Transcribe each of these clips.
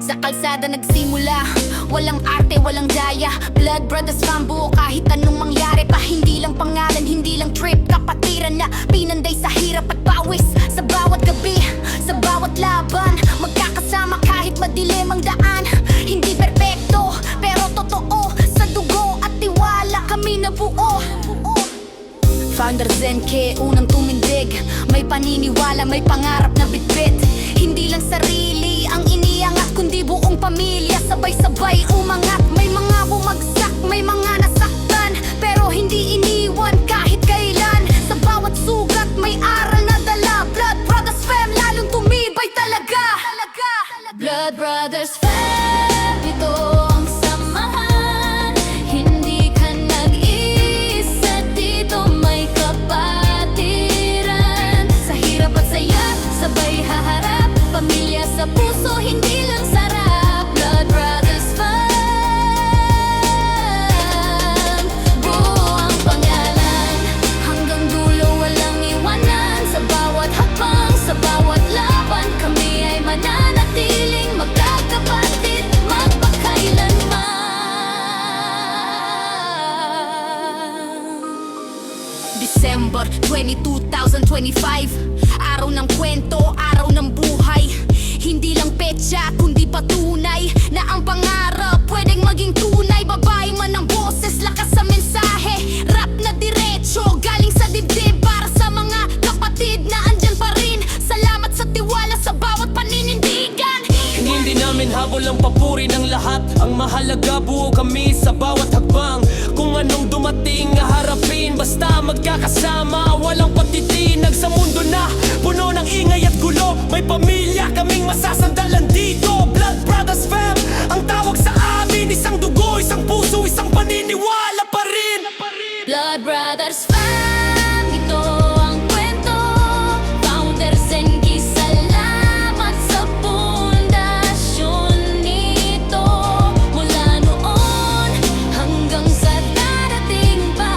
Sa kalsada nagsimula, walang arte, walang daya. Blood brothers fam, buo kahit anong mangyari pa. Hindi lang pangalan, hindi lang trip, kapatiran na pinanday sa hirap at pawis. Sa bawat gabi, sa bawat laban, magkakasama kahit madilim ang daan. Hindi perpekto, pero totoo. Sa dugo at tiwala kami nabuo. Founder Zenke, unang tumindig. May paniniwala, may pangarap na bitbit. Hindi lang sarili ang iniangat, kundi buong pamilya sabay-sabay umangat. May mga bumagsak, may mga nasaktan, pero hindi iniwan kahit kailan. Sa bawat sugat may aral na dala. Blood Brothers Fam, lalong tumibay talaga. Blood Brothers Fam, ito ang samahan. Hindi ka nag-iisa dito, may kapatiran. Sa hirap at saya, sabay haharap. Pamilya sa puso, hindi lang sarap. Blood Brothers Fam, buo ang pangalan. Hanggang dulo walang iwanan. Sa bawat hakbang, sa bawat laban, kami ay mananatiling magkakapatid, magpakailanman. December 20, 2025, araw ng kwento, araw ng buhay. Hindi lang petsa, kundi patunay na ang pangarap pwedeng maging tunay. Babae man ang boses, lakas sa mensahe. Rap na diretso, galing sa dibdib. Para sa mga kapatid na andyan pa rin. Salamat sa tiwala sa bawat paninindigan. Hindi namin habol ang papuri ng lahat. Ang mahalaga, buo kami sa bawat hakbang. Kung anong dumating, harapin. Basta magkakasama, walang patitinag. Sa mundo na puno ng ingay at gulo, may pamilya kaming masasandalan dito. Blood Brothers Fam, ang tawag sa amin. Isang dugo, isang puso, isang paniniwala pa rin. Blood Brothers Fam, ito ang kwento. Founder Zenke, salamat sa pundasyon nito. Mula noon hanggang sa darating pa,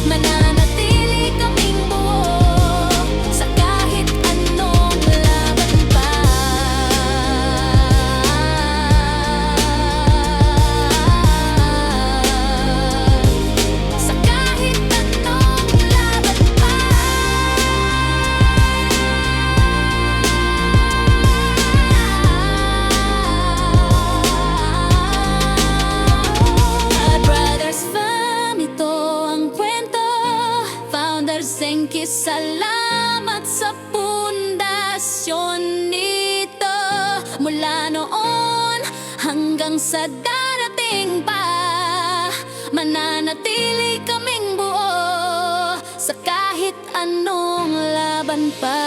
mananatili kaming buo sa kahit anong laban pa. Sa kahit anong laban pa. Blood Brothers Fam, ito ang kwento. Founder Zenke, salamat sa pundasyon nito. Mula noon hanggang sa darating pa, mananatili kaming buo sa kahit anong laban pa.